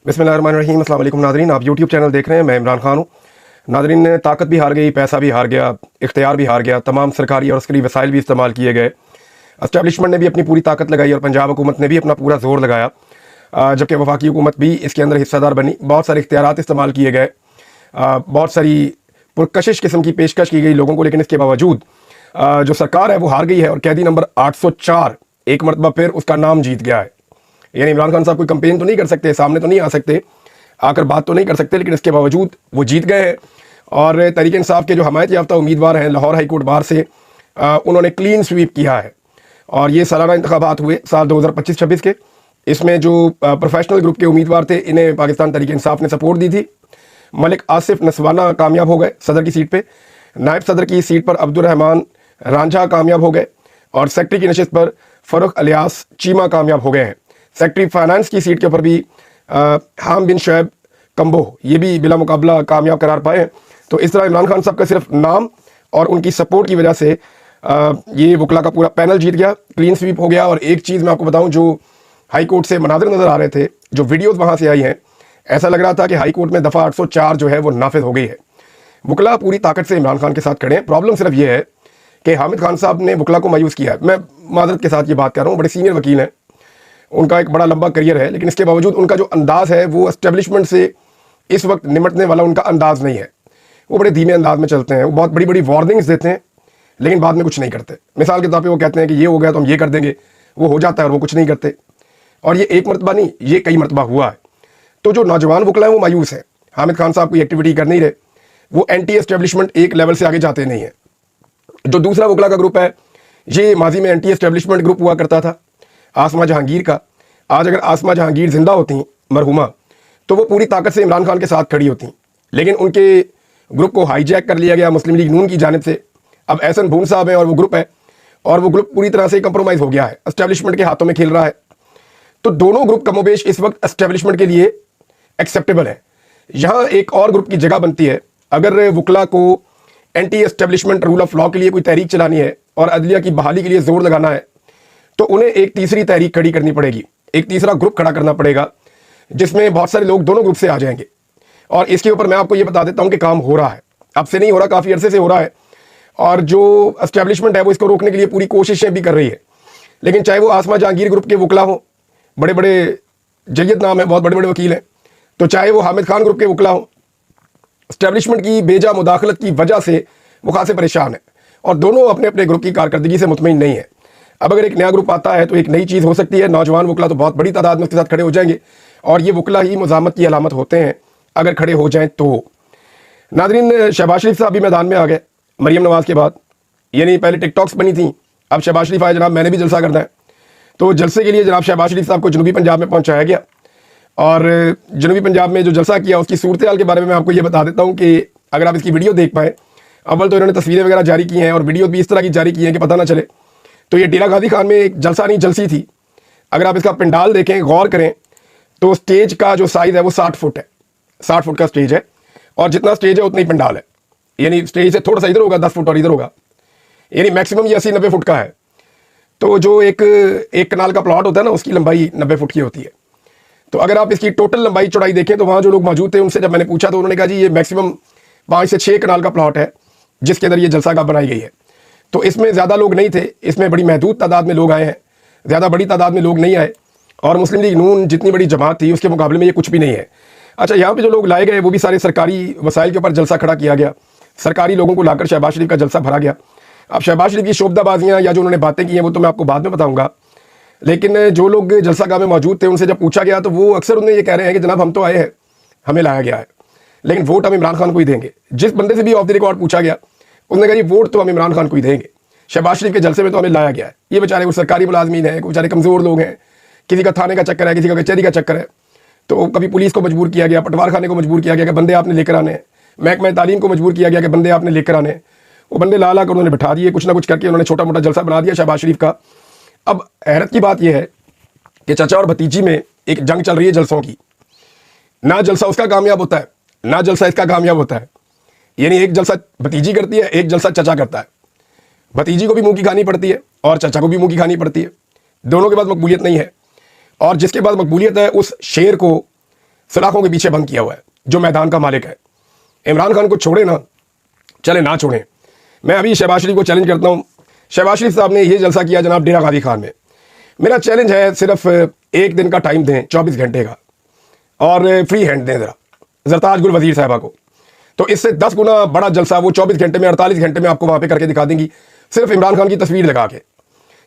बिस्मिल्लाहिर्रहमानिर्रहीम। अस्सलाम वालेकुम नाज़रीन, आप यूट्यूब चैनल देख रहे हैं। मैं इमरान खान हूँ। नाज़रीन, ताकत भी हार गई, पैसा भी हार गया, इख्तियार भी हार गया, तमाम सरकारी और अस्करी वसाइल भी इस्तेमाल किए गए। एस्टेब्लिशमेंट ने भी अपनी पूरी ताकत लगाई और पंजाब हुकूमत ने भी अपना पूरा जोर लगाया, जबकि वफाकी हुकूमत भी इसके अंदर हिस्सेदार बनी। बहुत सारे इख्तियारात इस्तेमाल किए गए, बहुत सारी पुरकशिश किस्म की पेशकश की गई लोगों को, लेकिन इसके बावजूद जो सरकार है वो हार गई है और कैदी नंबर 804 एक मरतबा फिर उसका नाम जीत गया है। यानी इमरान खान साहब कोई कंपेन तो नहीं कर सकते, सामने तो नहीं आ सकते, आकर बात तो नहीं कर सकते, लेकिन इसके बावजूद वो जीत गए हैं। और तहरीक इंसाफ के जो हमायत याफ्ता उम्मीदवार हैं लाहौर हाई कोर्ट बार से, उन्होंने क्लीन स्वीप किया है। और ये सालाना इंतखाबात हुए साल 2025-26 के। इसमें जो प्रोफेशनल ग्रुप के उम्मीदवार थे, इन्हें पाकिस्तान तहरीक इंसाफ ने सपोर्ट दी थी। मलिक आसिफ नसवाना कामयाब हो गए सदर की सीट पर। नायब सदर की सीट पर अब्दुर्रहमान रांझा कामयाब हो गए और सेक्रेटरी की नशिस्त पर फ़रुख अलियास चीमा कामयाब हो गए हैं। सेक्रेटरी फाइनेंस की सीट के ऊपर भी हाम बिन शुएब कम्बो ये भी बिला मुकाबला कामयाब करार पाए हैं। तो इस तरह इमरान खान साहब का सिर्फ नाम और उनकी सपोर्ट की वजह से ये वकला का पूरा पैनल जीत गया, क्लीन स्वीप हो गया। और एक चीज़ मैं आपको बताऊं, जो हाई कोर्ट से मनाजिर नज़र आ रहे थे, जो वीडियोज़ वहाँ से आई हैं, ऐसा लग रहा था कि हाई कोर्ट में दफ़ा 804 जो है वो नाफिज हो गई है। वकला पूरी ताकत से इमरान खान के साथ खड़े हैं। प्रॉब्लम सिर्फ ये है कि हामिद खान साहब ने वकला को मायूस किया है। मैं माजरत के साथ ये बात कर रहा हूँ, बड़े सीनियर वकील हैं, उनका एक बड़ा लंबा करियर है, लेकिन इसके बावजूद उनका जो अंदाज़ है वो एस्टेब्लिशमेंट से इस वक्त निमटने वाला उनका अंदाज़ नहीं है। वो बड़े धीमे अंदाज में चलते हैं, वो बहुत बड़ी बड़ी वार्निंग्स देते हैं, लेकिन बाद में कुछ नहीं करते। मिसाल के तौर पे वो कहते हैं कि ये हो गया तो हम ये कर देंगे, वो हो जाता है और वो कुछ नहीं करते। और ये एक मरतबा नहीं, ये कई मरतबा हुआ है। तो जो नौजवान वकला है वो मायूस है, हामिद खान साहब कोई एक्टिविटी कर नहीं रहे, वो एंटी एस्टेब्लिशमेंट एक लेवल से आगे जाते नहीं है। जो दूसरा वकला का ग्रुप है, ये माजी में एंटी एस्टेब्लिशमेंट ग्रुप हुआ करता था आसमा जहांगीर का। आज अगर आसमा जहांगीर जिंदा होती मरहुमा, तो वो पूरी ताकत से इमरान खान के साथ खड़ी होती, लेकिन उनके ग्रुप को हाईजैक कर लिया गया मुस्लिम लीग नून की जानिब से। अब एहसन भून साहब हैं और वो ग्रुप है, और वो ग्रुप पूरी तरह से कंप्रोमाइज़ हो गया है, एस्टेब्लिशमेंट के हाथों में खेल रहा है। तो दोनों ग्रुप कमोबेश इस वक्त एस्टेब्लिशमेंट के लिए एक्सेप्टेबल है। यहाँ एक और ग्रुप की जगह बनती है। अगर वकला को anti establishment rule of law के लिए कोई तहरीक चलानी है और अदलिया की बहाली के लिए जोर लगाना है, तो उन्हें एक तीसरी तहरीक खड़ी करनी पड़ेगी, एक तीसरा ग्रुप खड़ा करना पड़ेगा, जिसमें बहुत सारे लोग दोनों ग्रुप से आ जाएंगे। और इसके ऊपर मैं आपको ये बता देता हूँ कि काम हो रहा है, अब से नहीं हो रहा, काफ़ी अरसे से हो रहा है। और जो एस्टेब्लिशमेंट है वो इसको रोकने के लिए पूरी कोशिशें भी कर रही है। लेकिन चाहे वो आसमा जहांगीर ग्रुप के वकला हों, बड़े बड़े जय्यद नाम है, बहुत बड़े बड़े वकील हैं, तो चाहे वो हामिद खान ग्रुप के वकला हों, एस्टेब्लिशमेंट की बेजा मुदाखलत की वजह से वो खासे परेशान है और दोनों अपने अपने ग्रुप की कारकर्दगी से मुतमईन नहीं है। अब अगर एक नया ग्रुप आता है तो एक नई चीज़ हो सकती है। नौजवान वकला तो बहुत बड़ी तादाद में उसके साथ खड़े हो जाएंगे और ये वकला ही मुज़ामत की अलामत होते हैं अगर खड़े हो जाएं तो। नाज़रीन, शहबाज शरीफ साहब भी मैदान में आ गए मरीम नवाज़ के बाद। यानी पहले टिकटॉक्स बनी थी, अब शहबाज शरीफ आए, जनाब मैंने भी जलसा करना है। तो जलसे के लिए जनाब शहबाज शरीफ साहब को जनूबी पंजाब में पहुँचाया गया और जनूबी पंजाब में जो जलसा किया उसकी सूरत हाल के बारे में मैं आपको ये बता देता हूँ कि अगर आप इसकी वीडियो देख पाएँ। अव्वल तो इन्होंने तस्वीरें वगैरह जारी की हैं और वीडियो भी इस तरह की जारी की हैं कि पता ना चले। तो ये डेरा गाजी खान में एक जलसा नहीं जलसी थी। अगर आप इसका पंडाल देखें, गौर करें, तो स्टेज का जो साइज़ है वो 60 फुट है, 60 फुट का स्टेज है और जितना स्टेज है उतना ही पंडाल है। यानी स्टेज से थोड़ा सा इधर होगा 10 फुट और इधर होगा, यानी मैक्सिमम ये 80-90 फुट का है। तो जो एक कनाल का प्लॉट होता है ना, उसकी लंबाई 90 फुट की होती है। तो अगर आप इसकी टोटल लंबाई चौड़ाई देखें तो वहाँ जो लोग मौजूद थे उनसे जब मैंने पूछा तो उन्होंने कहा जी ये मैक्सिमम 5 से 6 कनाल का प्लॉट है जिसके अंदर ये जलसागाह बनाई गई है। तो इसमें ज़्यादा लोग नहीं थे, इसमें बड़ी महदूद तादाद में लोग आए हैं, ज़्यादा बड़ी तादाद में लोग नहीं आए। और मुस्लिम लीग नून जितनी बड़ी जमात थी उसके मुकाबले में ये कुछ भी नहीं है। अच्छा, यहाँ पे जो लोग लाए गए वो भी सारे सरकारी वसाइल के ऊपर जलसा खड़ा किया गया, सरकारी लोगों को लाकर शहबाज शरीफ का जलसा भरा गया। अब शहबाज शरीफ की शोबदाबाजियाँ या जो उन्होंने बातें की हैं वो तो मैं आपको बाद में बताऊँगा, लेकिन जो लोग जलसागाह में मौजूद थे उनसे जब पूछा गया तो वो अक्सर उन्हें ये कह रहे हैं कि जनाब हम तो आए हैं, हमें लाया गया है, लेकिन वोट हम इमरान खान को ही देंगे। जिस बंदे से भी ऑफ द रिकॉर्ड पूछा गया उसने कहा जी वोट तो हम इमरान खान को ही देंगे, शहबाज शरीफ के जलसे में तो हमें लाया गया है। ये बेचारे वो सरकारी मुलाजमीन हैं, बेचारे कमज़ोर लोग हैं, किसी का थाने का चक्कर है, किसी का कचहरी का चक्कर है। तो कभी पुलिस को मजबूर किया गया, पटवार खाने को मजबूर किया गया कि बंदे आपने लेकर आने हैं, महकमा तालीम को मजबूर किया गया कि बंदे आपने लेकर आने हैं। वो बंदे ला कर उन्होंने बिठा दिए, कुछ ना कुछ करके उन्होंने छोटा मोटा जलसा बना दिया शहबाज शरीफ का। अब हैरत की बात यह है कि चाचा और भतीजी में एक जंग चल रही है जलसों की। ना जलसा उसका कामयाब होता है, ना जलसा इसका कामयाब होता है। यानी एक जलसा भतीजी करती है, एक जलसा चचा करता है। भतीजी को भी मुंह की खानी पड़ती है और चचा को भी मुंह की खानी पड़ती है। दोनों के पास मकबूलियत नहीं है और जिसके पास मकबूलियत है उस शेर को सलाखों के पीछे बंद किया हुआ है, जो मैदान का मालिक है। इमरान खान को छोड़े ना, चले ना छोड़ें। मैं अभी शहबाज शरीफ को चैलेंज करता हूँ। शहबाज शरीफ साहब ने ये जलसा किया जनाब डेरा गाजी खान में। मेरा चैलेंज है, सिर्फ एक दिन का टाइम दें, 24 घंटे का, और फ्री हैंड दें ज़रा ज़रताज गुल वजीर साहबा को, तो इससे 10 गुना बड़ा जलसा वो 24 घंटे में, 48 घंटे में आपको वहाँ पे करके दिखा देंगी, सिर्फ इमरान खान की तस्वीर लगा के।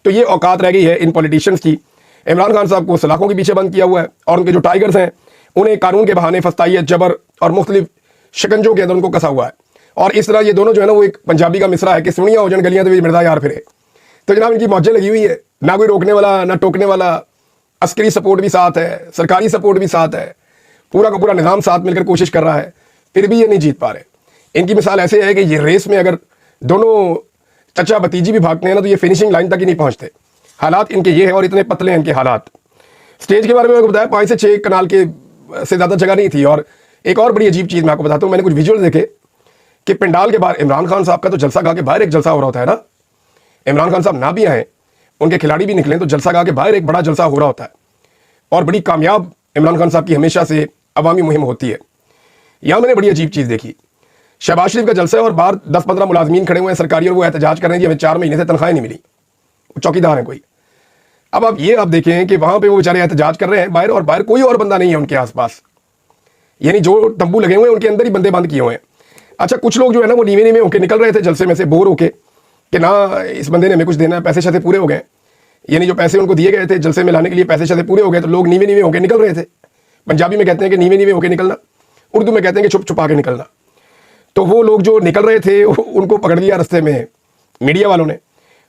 तो ये औकात रह गई है इन पॉलिटिशियंस की। इमरान खान साहब को सलाखों के पीछे बंद किया हुआ है, और उनके जो टाइगर्स हैं उन्हें कानून के बहाने फस्तायत, जबर और मुख्तलिफ शिकंजों के अंदर उनको कसा हुआ है। और इस तरह ये दोनों जो है ना, वो एक पंजाबी का मिसरा है कि सुनिया हो जन गलियां तो मिर्जा यार फिरे। तो जनाब इनकी मौजें लगी हुई है, ना कोई रोकने वाला ना टोकने वाला। अस्करी सपोर्ट भी साथ है, सरकारी सपोर्ट भी साथ है, पूरा का पूरा निज़ाम साथ मिलकर कोशिश कर रहा है, फिर भी ये नहीं जीत पा रहे। इनकी मिसाल ऐसे है कि ये रेस में अगर दोनों चचा भतीजी भी भागते हैं ना, तो ये फिनिशिंग लाइन तक ही नहीं पहुंचते। हालात इनके ये हैं, और इतने पतले हैं इनके हालात। स्टेज के बारे में मैंने बताया 5 से 6 कनाल के से ज़्यादा जगह नहीं थी। और एक और बड़ी अजीब चीज़ मैं आपको बताता हूँ, मैंने कुछ विजुअल देखे कि पंडाल के बाहर इमरान खान साहब का तो जलसा गा के बाहर एक जलसा हो रहा होता है ना। इमरान खान साहब ना भी आए, उनके खिलाड़ी भी निकले, तो जलसा गा के बाहर एक बड़ा जलसा हो रहा होता है। और बड़ी कामयाब इमरान खान साहब की हमेशा से अवामी मुहिम होती है। यहाँ मैंने बड़ी अजीब चीज़ देखी, शहबाज शरीफ का जलसा है और बाहर 10-15 मुलाजमीन खड़े हुए हैं सरकारी, और वो एहतजाज कर रहे हैं कि हमें 4 महीने से तनख्वाह नहीं मिली, वो चौकीदार हैं कोई। अब आप ये आप देखें कि वहाँ पे वो बेचारे एहतजाज कर रहे हैं बाहर, और बाहर कोई और बंदा नहीं है उनके आसपास, यानी जो तंबू लगे हुए हैं उनके अंदर ही बंदे बंद किए हुए हैं। अच्छा, कुछ लोग जो है ना वो नीवे नीवे होकर निकल रहे थे जलसे में से, बोर होके कि ना इस बंदे ने हमें कुछ देना है, पैसे शैसे पूरे हो गए, यानी जो पैसे उनको दिए गए थे जलसे में लाने के लिए पैसे शैसे पूरे हो गए, तो लोग नीवे नीवे होकर निकल रहे थे। पंजाबी में कहते हैं कि नीवे नीवे होकर निकलना, उर्दू में कहते हैं कि छुप छुपा के निकलना। तो वो लोग जो निकल रहे थे उनको पकड़ लिया रास्ते में मीडिया वालों ने।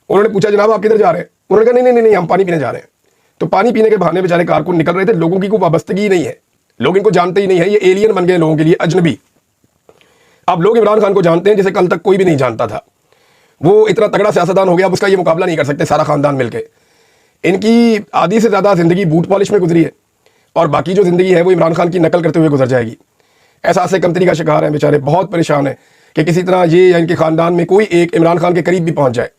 उन्होंने पूछा जनाब आप किधर जा रहे हैं? उन्होंने कहा नहीं नहीं नहीं, हम पानी पीने जा रहे हैं। तो पानी पीने के बहाने बेचारे कारकुन निकल रहे थे। लोगों की कोई वाबस्तगी नहीं है, लोग इनको जानते ही नहीं है, ये एलियन बन गए लोगों के लिए, अजनबी। अब लोग इमरान खान को जानते हैं जिसे कल तक कोई भी नहीं जानता था। वो इतना तगड़ा सियासतदान हो गया, अब उसका ये मुकाबला नहीं कर सकते सारा खानदान मिलकर। इनकी आधी से ज़्यादा ज़िंदगी बूट पॉलिश में गुजरी है, और बाकी जो ज़िंदगी है वो इमरान खान की नकल करते हुए गुजर जाएगी। एहसास कमतरी का शिकार है बेचारे, बहुत परेशान है कि किसी तरह ये या इनके खानदान में कोई एक इमरान खान के करीब भी पहुंच जाए।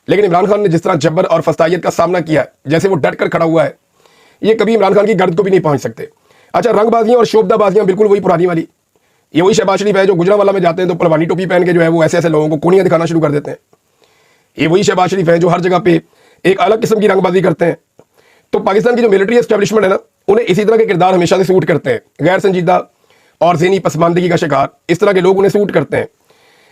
लेकिन इमरान खान ने जिस तरह जबर और फस्तायत का सामना किया है, जैसे वो डट कर खड़ा हुआ है, ये कभी इमरान खान की गर्द को भी नहीं पहुंच सकते। अच्छा, रंगबाजियां और शोबदाबाजियां बिल्कुल वही पुरानी वाली। ये वही शहबाज शरीफ है जो गुजरांवाला में जाते हैं तो पलवानी टोपी पहन के जो है वो ऐसे ऐसे लोगों को कोनियां दिखाना शुरू कर देते हैं। ये वही शहबाज शरीफ है जो हर जगह पे एक अलग किस्म की रंगबाजी करते हैं। तो पाकिस्तान की जो मिलिट्री एस्टेब्लिशमेंट है ना, उन्हें इसी तरह के किरदार हमेशा से सूट करते हैं। गैर संजीदा और ज़हनी पसमानदगी का शिकार इस तरह के लोग उन्हें सूट करते हैं।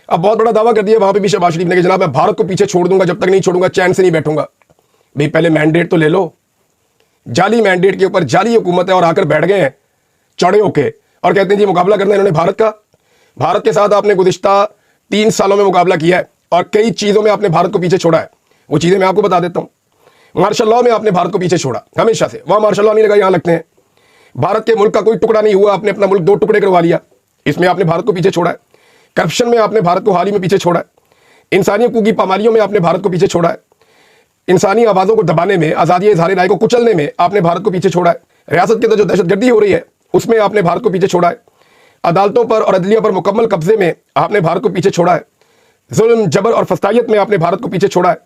अब बहुत बड़ा दावा कर दिया वहां पे भी शहबाज शरीफ ने कि जनाब मैं भारत को पीछे छोड़ दूंगा, जब तक नहीं छोड़ूंगा चैन से नहीं बैठूंगा। भाई पहले मैंडेट तो ले लो। जाली मैंडेट के ऊपर जाली हुकूमत है, और आकर बैठ गए हैं चढ़े होके और कहते हैं जी मुकाबला करना है इन्होंने भारत का। भारत के साथ आपने गुज़िश्ता 3 सालों में मुकाबला किया है, और कई चीज़ों में आपने भारत को पीछे छोड़ा है। वो चीज़ें मैं आपको बता देता हूँ। मार्शल लॉ में आपने भारत को पीछे छोड़ा हमेशा से, वहाँ मार्शल लॉ नहीं लगा, यहाँ लगते हैं। भारत के मुल्क का कोई टुकड़ा नहीं हुआ, आपने अपना मुल्क 2 टुकड़े करवा लिया, इसमें आपने भारत को पीछे छोड़ा है। करप्शन में आपने भारत को हाल ही में पीछे छोड़ा है। इंसानी हकूक़ की पामालियों में आपने भारत को पीछे छोड़ा है। इंसानी आवाज़ों को दबाने में, आज़ादी इज़हार राय को कुचलने में आपने भारत को पीछे छोड़ा है। रियासत के अंदर जो दहशतगर्दी हो रही है उसमें आपने भारत को पीछे छोड़ा है। अदालतों पर और अदलिया पर मुकम्मल कब्जे में आपने भारत को पीछे छोड़ा है। जुल्म, जबर और फस्तायत में आपने भारत को पीछे छोड़ा है।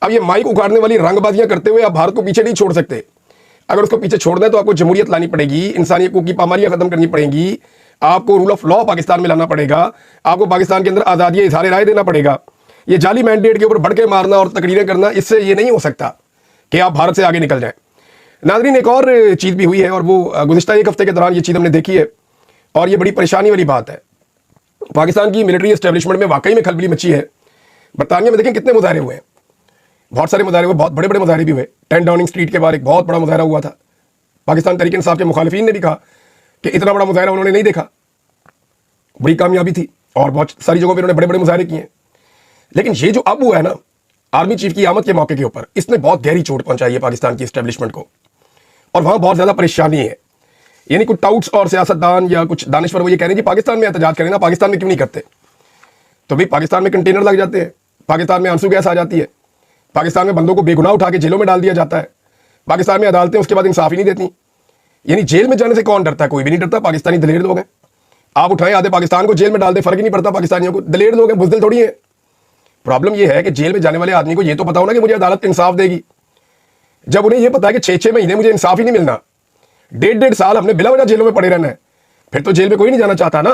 अब ये माइक उखाड़ने वाली रंगबाजियां करते हुए आप भारत को पीछे नहीं छोड़ सकते। अगर उसको पीछे छोड़ना है तो आपको जमहूरियत लानी पड़ेगी, इंसानी हकूक़ की पामालियां खत्म करनी पड़ेंगी, आपको रूल ऑफ लॉ पाकिस्तान में लाना पड़ेगा, आपको पाकिस्तान के अंदर आज़ादी इज़हार राय देना पड़ेगा। ये जाली मैंडेट के ऊपर बढ़ के मारना और तकरीरें करना, इससे ये नहीं हो सकता कि आप भारत से आगे निकल जाएं। नाज़रीन, एक और चीज़ भी हुई है, और वो गुज़िश्ता 1 हफ्ते के दौरान ये चीज़ हमने देखी है, और ये बड़ी परेशानी वाली बात है। पाकिस्तान की मिलिट्री एस्टेब्लिशमेंट में वाकई में खलबली मची है। बरतानिया में देखें कितने मुजाहरे हुए हैं, बहुत सारे मुजाहरे हुए, बहुत बड़े बड़े मुजाहरे भी हुए। 10 डाउनिंग स्ट्रीट के बाहर एक बहुत बड़ा मुजाहरा हुआ था। पाकिस्तान तहरीक इंसाफ के मुखालिफिन ने भी कहा कि इतना बड़ा मुजाहरा उन्होंने नहीं देखा, बड़ी कामयाबी थी, और बहुत सारी जगहों पर उन्होंने बड़े बड़े मुजाहरे किए। लेकिन ये जो अब हुआ है ना आर्मी चीफ की आमद के मौके के ऊपर, इसने बहुत गहरी चोट पहुंचाई है पाकिस्तान की एस्टेब्लिशमेंट को, और वहाँ बहुत ज़्यादा परेशानी है। यानी कुछ टाउट्स और सियासतदान या कुछ दानिश्वर वो ये कह रहे हैं कि पाकिस्तान में एहतजाज करें ना, पाकिस्तान में क्यों नहीं करते? तो भाई पाकिस्तान में कंटेनर लग जाते हैं, पाकिस्तान में आंसू गैस आ जाती है, पाकिस्तान में बंदों को बेगुनाह उठा के जेलों में डाल दिया जाता है, पाकिस्तान में अदालतें उसके बाद इंसाफ ही नहीं देती। यानी जेल में जाने से कौन डरता है? कोई भी नहीं डरता। पाकिस्तानी दलेर लोग हैं, आप उठाएं आधे पाकिस्तान को जेल में डाल दे, फर्क ही नहीं पड़ता पाकिस्तानियों को। दलेर लोग हैं, बुज़दिल थोड़ी है। प्रॉब्लम यह है कि जेल में जाने वाले आदमी को यह तो पता होना कि मुझे अदालत इंसाफ देगी। जब उन्हें यह पता है कि 6-6 महीने मुझे इंसाफ ही नहीं मिलना, 1.5 साल हमने बिला वजह जेलों में पड़े रहना है, फिर तो जेल में कोई नहीं जाना चाहता ना।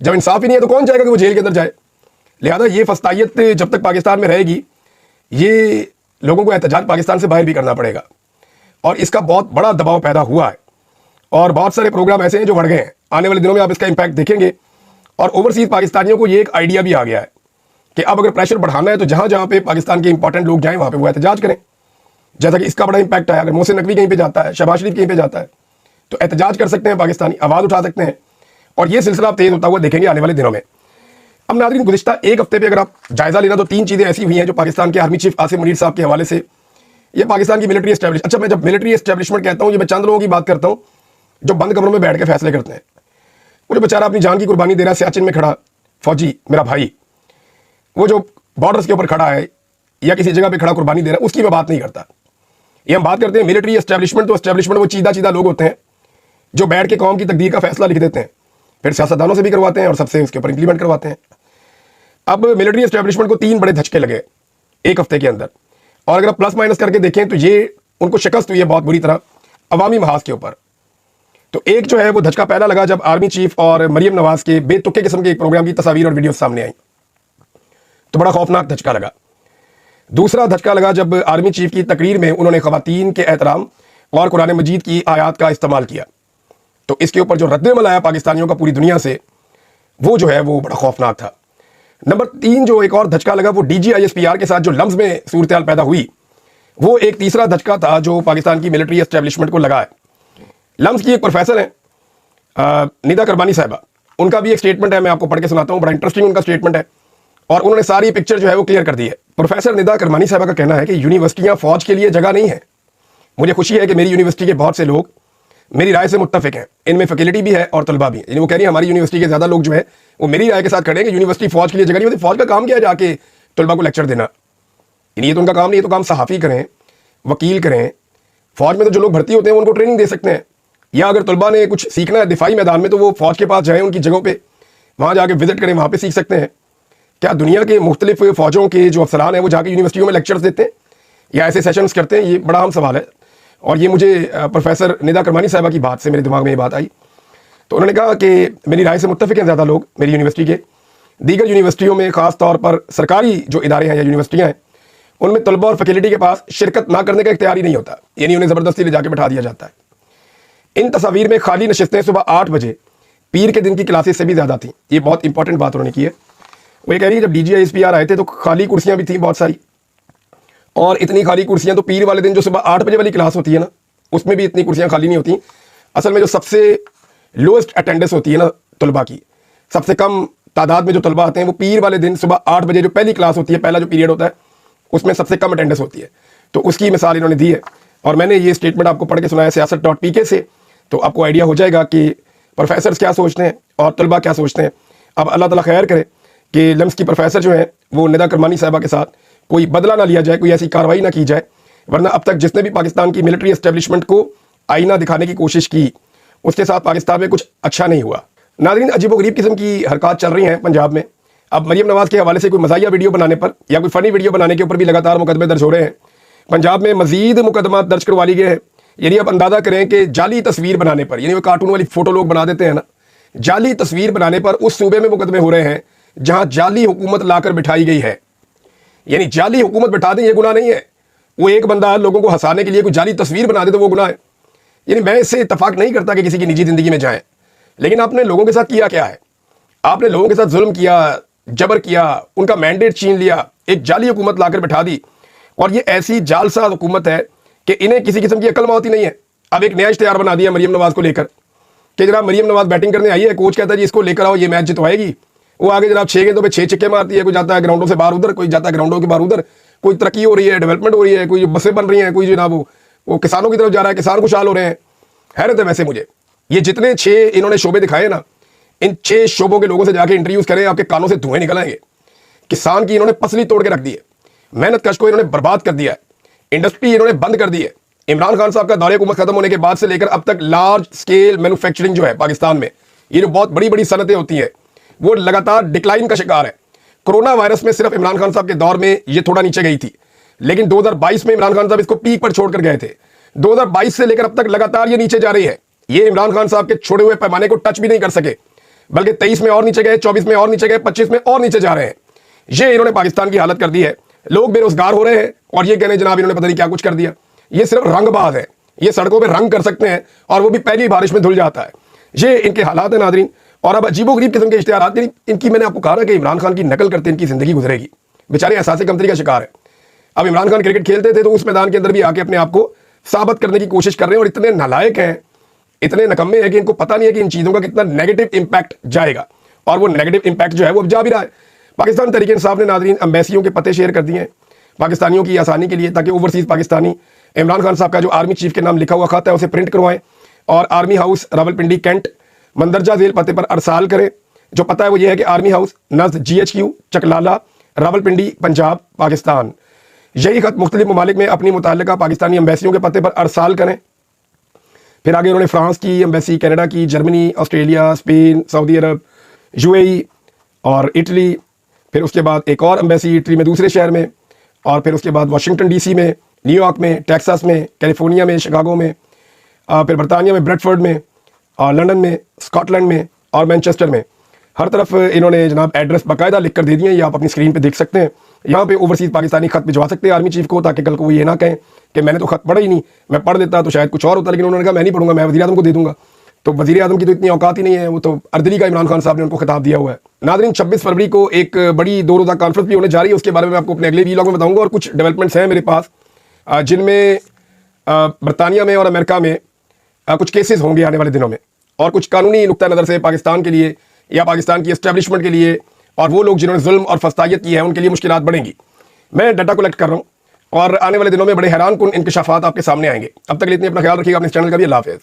जब इंसाफ ही नहीं है तो कौन चाहेगा कि वो जेल के अंदर जाए। लिहाजा ये फस्तायत जब तक पाकिस्तान में रहेगी, ये लोगों को एहतजाज पाकिस्तान से बाहर भी करना पड़ेगा। और इसका बहुत बड़ा दबाव पैदा हुआ है और बहुत सारे प्रोग्राम ऐसे हैं जो बढ़ गए हैं। आने वाले दिनों में आप इसका इंपैक्ट देखेंगे। और ओवरसीज पाकिस्तानियों को ये एक आइडिया भी आ गया है कि अब अगर प्रेशर बढ़ाना है तो जहां जहां पे पाकिस्तान के इंपॉर्टेंट लोग जाएं वहां पे वो एहतजाज करें। जैसा कि इसका बड़ा इंपैक्ट है, अगर मोहसिन नकवी कहीं पे जाता है, शहबाज शरीफ कहीं पे जाता है, तो एहतजाज कर सकते हैं, पाकिस्तानी आवाज उठा सकते हैं। और ये सिलसिला आप तेज होता हुआ देखेंगे आने वाले दिनों में। अब नाज़रीन, गुज़िश्ता एक हफ्ते पे अगर आप जायजा लेना तो 3 चीजें ऐसी हुई हैं जो पाकिस्तान के आर्मी चीफ आसिम मुनीर साहब के हवाले से, ये पाकिस्तान की मिलिट्री एस्टैब्लिश, अच्छा मैं जब मिलिट्री एस्टैब्लिशमेंट कहता हूं, ये मैं चंद लोगों की बात करता हूं जो बंद कमरों में बैठ के फैसले करते हैं। वो जो बेचारा अपनी जान की कुर्बानी दे रहा है सियाचिन में खड़ा फौजी मेरा भाई, वो जो बॉर्डर्स के ऊपर खड़ा है या किसी जगह पे खड़ा कुर्बानी दे रहा है, उसकी मैं बात नहीं करता। ये हम बात करते हैं मिलिट्री एस्टैब्लिशमेंट। तो एस्टैब्लिशमेंट वो चीदा लोग होते हैं जो बैठ के कौम की तकदीर का फैसला लिख देते हैं, फिर सियासतदानों से भी करवाते हैं और सबसे उसके ऊपर इंप्लीमेंट करवाते हैं। अब मिलिट्री एस्टैब्लिशमेंट को 3 बड़े धचके लगे एक हफ्ते के अंदर। और अगर आप प्लस माइनस करके देखें तो ये उनको शिकस्त हुई है बहुत बुरी तरह अवामी महाज के ऊपर। तो एक जो है वो धचका पहला लगा जब आर्मी चीफ और मरियम नवाज के बेतुके किस्म के एक प्रोग्राम की तस्वीर और वीडियो सामने आई, तो बड़ा खौफनाक धचका लगा। दूसरा धचका लगा जब आर्मी चीफ की तकरीर में उन्होंने खवातीन के एहतराम और कुरान मजीद की आयात का इस्तेमाल किया। तो इसके ऊपर जो रद्दमल आया पाकिस्तानियों का पूरी दुनिया से, वो जो है वो बड़ा खौफनाक था। नंबर 3 जो एक और धचका लगा वो DGISPR के साथ जो लम्स में सूरत हाल पैदा हुई, वो एक तीसरा धचका था जो पाकिस्तान की मिलिट्री एस्टैब्लिशमेंट को लगा है। लम्स की एक प्रोफेसर है निदा करबानी साहिबा, उनका भी एक स्टेटमेंट है, मैं आपको पढ़ के सुनाता हूँ, बड़ा इंटरेस्टिंग उनका स्टेटमेंट है और उन्होंने सारी पिक्चर जो है वो क्लियर कर दी है। प्रोफेसर निदा करबानी साहिबा का कहना है कि यूनिवर्सिटियां फौज के लिए जगह नहीं है। मुझे खुशी है कि मेरी यूनिवर्सिटी के बहुत से लोग मेरी राय से मुत्तफिक हैं, इनमें फैकल्टी भी है और तलबा भी है। यानी वो कह रही है हमारी यूनिवर्सिटी के ज्यादा लोग जो है वो मेरी राय के साथ खड़े हैं कि यूनिवर्सिटी फौज के लिए जगह नहीं होती। फौज का काम क्या है जाके तलबा को लेक्चर देना, ये तो उनका काम नहीं। ये तो काम सहाफ़ी करें, वकील करें। फौज में तो जो लोग भर्ती होते हैं उनको ट्रेनिंग दे सकते हैं, या अगर तलबा ने कुछ सीखना है दिफाई मैदान में तो वो फौज के पास जाएँ, उनकी जगहों पर वहाँ जाके विजिट करें, वहाँ पर सीख सकते हैं। क्या दुनिया के मुख्तलिफ फौजों के जो अफसरान हैं वो जाके यूनिवर्सिटियों में लेक्चर्स देते हैं या ऐसे सेशंस करते हैं? ये बड़ा अहम सवाल है। और ये मुझे प्रोफेसर निदा करबानी साहिबा की बात से मेरे दिमाग में ये बात आई। तो उन्होंने कहा कि मेरी राय से मुत्तफिक हैं ज़्यादा लोग मेरी यूनिवर्सिटी के। दीगर यूनिवर्सिटियों में ख़ास तौर पर सरकारी जो इदारे हैं या यूनिवर्सिटियाँ हैं, उनमें तलबा और फैकल्टी के पास शिरकत ना करने का इख्तियार ही नहीं होता, यानी उन्हें ज़बरदस्ती ले जाके बैठा दिया जाता है। इन तस्वीर में खाली नशिस्तें सुबह 8 बजे पीर के दिन की क्लासेस से भी ज़्यादा थी। ये बहुत इंपॉर्टेंट बात उन्होंने की है। वो ये कह रही है जब DGISPR आए थे तो खाली कुर्सियाँ भी थी बहुत सारी, और इतनी खाली कुर्सियाँ तो पीर वाले दिन जो सुबह 8 बजे वाली क्लास होती है ना, उसमें भी इतनी कुर्सियाँ खाली नहीं होती। असल में जो सबसे लोएस्ट अटेंडेंस होती है ना तलबा की, सबसे कम तादाद में जो तलबा आते हैं वो पीर वाले दिन सुबह 8 बजे जो पहली क्लास होती है, पहला जो पीरियड होता है, उसमें सबसे कम अटेंडेंस होती है। तो उसकी मिसाल इन्होंने दी है और मैंने ये स्टेटमेंट आपको पढ़ के सुनाया siyaset.pk से, तो आपको आइडिया हो जाएगा कि प्रोफेसर क्या सोचते हैं और तलबा क्या सोचते हैं। अब अल्लाह ताला खैर करे कि लम्स की प्रोफेसर जो है वो निदा करबानी साहिबा के साथ कोई बदला ना लिया जाए, कोई ऐसी कार्रवाई ना की जाए, वरना अब तक जिसने भी पाकिस्तान की मिलिट्री एस्टैब्लिशमेंट को आईना दिखाने की कोशिश की उसके साथ पाकिस्तान में कुछ अच्छा नहीं हुआ। नाज़रीन, अजीबोगरीब किस्म की हरकत चल रही हैं पंजाब में। अब मरियम नवाज के हवाले से कोई मज़ाहिया वीडियो बनाने पर या कोई फ़नी वीडियो बनाने के ऊपर भी लगातार मुकदमे दर्ज हो रहे हैं। पंजाब में मजीद मुकदमा दर्ज करवा लिए गए हैं। यानी अब अंदाज़ा करें कि जाली तस्वीर बनाने पर, यानी वो कार्टून वाली फ़ोटो लोग बना देते हैं ना, जाली तस्वीर बनाने पर उस सूबे में मुकदमे हो रहे हैं जहाँ जाली हुकूमत लाकर बिठाई गई है। यानी जाली हुकूमत बिठा दें ये गुनाह नहीं है, वो एक बंदा लोगों को हंसाने के लिए कोई जाली तस्वीर बना दे तो वो गुनाह है। यानी मैं इससे इत्तफाक नहीं करता कि किसी की निजी ज़िंदगी में जाएं, लेकिन आपने लोगों के साथ किया क्या है? आपने लोगों के साथ जुल्म किया, जबर किया, उनका मैंडेट छीन लिया, एक जाली हुकूमत लाकर बिठा दी। और ये ऐसी जालसाज हुकूमत है कि इन्हें किसी किस्म की अकल मौत ही नहीं है। अब एक नया इश्तिहार बना दिया मरियम नवाज को लेकर कि जनाब मरियम नवाज बैटिंग करने आई है, कोच कहता है जी इसको लेकर आओ, ये मैच जितवाएगी। वो आगे जनाब 6 गेंदों पे 6 छक्के मारती है, कोई जाता है ग्राउंडों से बाहर उधर, कोई जाता है ग्राउंडों के बाहर उधर, कोई तरक्की हो रही है, डेवलपमेंट हो रही है, कोई बसें बन रही हैं, कोई जनाब वो किसानों की तरफ जा रहा है, किसान खुशहाल हो रहे हैं। हैरत है वैसे मुझे, ये जितने 6 इन्होंने शोबे दिखाए ना, इन 6 शोबों के लोगों से जाके इंटरव्यूज करें, आपके कानों से धुएं निकल आएंगे। किसान की इन्होंने पसली तोड़ के रख दी है, मेहनत कश को इन्होंने बर्बाद कर दिया है, इंडस्ट्री इन्होंने बंद कर दी है। इमरान खान साहब का दौरे हुकूमत खत्म होने के बाद से लेकर अब तक लार्ज स्केल मैन्युफैक्चरिंग जो है पाकिस्तान में, ये जो बहुत बड़ी बड़ी सनतें होती हैं, वो लगातार डिक्लाइन का शिकार है। कोरोना वायरस में सिर्फ इमरान खान साहब के दौर में ये थोड़ा नीचे गई थी, लेकिन 2022 में इमरान खान साहब इसको पीक पर छोड़कर गए थे। 2022 से लेकर अब तक लगातार ये नीचे जा रही है। ये इमरान खान साहब के छोड़े हुए पैमाने को टच भी नहीं कर सके, बल्कि 23 में और नीचे गए, 24 में और नीचे गए, 25 में और नीचे जा रहे हैं। ये इन्होंने पाकिस्तान की हालत कर दी है। लोग बेरोजगार हो रहे हैं और ये कहने जनाब इन्होंने पता नहीं क्या कुछ कर दिया। ये सिर्फ रंगबाज है, ये सड़कों पे रंग कर सकते हैं और वो भी पहली बारिश में धुल जाता है। ये इनके हालात है नादरीन। और अब अजीबोगरीब किस्म के इश्तिहारात, इनकी मैंने आपको कहा ना कि इमरान खान की नकल करते इनकी जिंदगी गुजरेगी। बेचारे एहसास कमतरी का शिकार है। अब इमरान खान क्रिकेट खेलते थे तो उस मैदान के अंदर भी आके अपने आप को साबित करने की कोशिश कर रहे हैं और इतने नालायक हैं, इतने नकम्मे हैं कि इनको पता नहीं है कि इन चीज़ों का कितना नेगेटिव इंपैक्ट जाएगा। और वो नेगेटिव इंपैक्ट जो है वो अब जा भी रहा है। पाकिस्तान तहरीक इंसाफ ने नादरीन एम्बेसियों के पते शेयर कर दिए हैं पाकिस्तानियों की आसानी के लिए, ताकि ओवरसीज़ पाकिस्तानी इमरान खान साहब का जो आर्मी चीफ के नाम लिखा हुआ खत है उसे प्रिंट करवाएं और आर्मी हाउस रावलपिंडी कैंट मंदरजा झेल पते पर अरसाल करें। जो पता है वो ये है कि आर्मी हाउस नज़द GHQ चकलाला रावलपिंडी पंजाब पाकिस्तान। यही खत मुख्तलिफ ममालिक में अपनी मुताल्लिका पाकिस्तानी एम्बेसियों के पते पर अरसाल करें। फिर आगे उन्होंने फ्रांस की एम्बेसी, कनाडा की, जर्मनी, ऑस्ट्रेलिया, स्पेन, सऊदी अरब, UAE और इटली, फिर उसके बाद एक और एम्बेसी इटली में दूसरे शहर में, और फिर उसके बाद वाशिंगटन DC में, न्यूयॉर्क में, टेक्सास में, कैलिफोर्निया में, शिकागो में, फिर बरतानिया में ब्रेडफोर्ड में, और लंदन में, स्कॉटलैंड में और मैनचेस्टर में। हर तरफ इन्होंने जनाब एड्रेस बाकायदा लिख कर दे दिए हैं। ये आप अपनी स्क्रीन पे देख सकते हैं। यहाँ पे ओवरसीज़ पाकिस्तानी खत भिजवा सकते हैं आर्मी चीफ को, ताकि कल को वो ये ना कहें कि मैंने तो खत पढ़ा ही नहीं, मैं पढ़ देता तो शायद कुछ और होता, लेकिन उन्होंने कहा मैं नहीं पढ़ूंगा, मैं वज़ीर आज़म को दे दूंगा। तो वज़ीर आज़म की तो इतनी औकात ही नहीं है, वो तो अर्दली का इमरान खान साहब ने उनको खिताब दिया हुआ है। नादरीन 26 फरवरी को एक बड़ी 2 रोज़ा कॉन्फ्रेंस भी होने जा रही है, उसके बारे में आपको अपने अगले वीलॉग में बताऊंगा। और कुछ डेवलपमेंट्स हैं मेरे पास जिनमें बरतानिया में और अमेरिका में कुछ केसेस होंगे आने वाले दिनों में, और कुछ कानूनी नुक्ता नज़र से पाकिस्तान के लिए या पाकिस्तान की एस्टेब्लिशमेंट के लिए और वो लोग जिन्होंने जुल्म और फस्तायत की है उनके लिए मुश्किलात बढ़ेंगी। मैं डाटा कलेक्ट कर रहा हूँ और आने वाले दिनों में बड़े हैरान कुन इंकशाफात आपके सामने आएंगे। अब तक के लिए इतनी अपना ख्याल रखिएगा, अपने चैनल का भी। अल्लाह हाफ़िज़।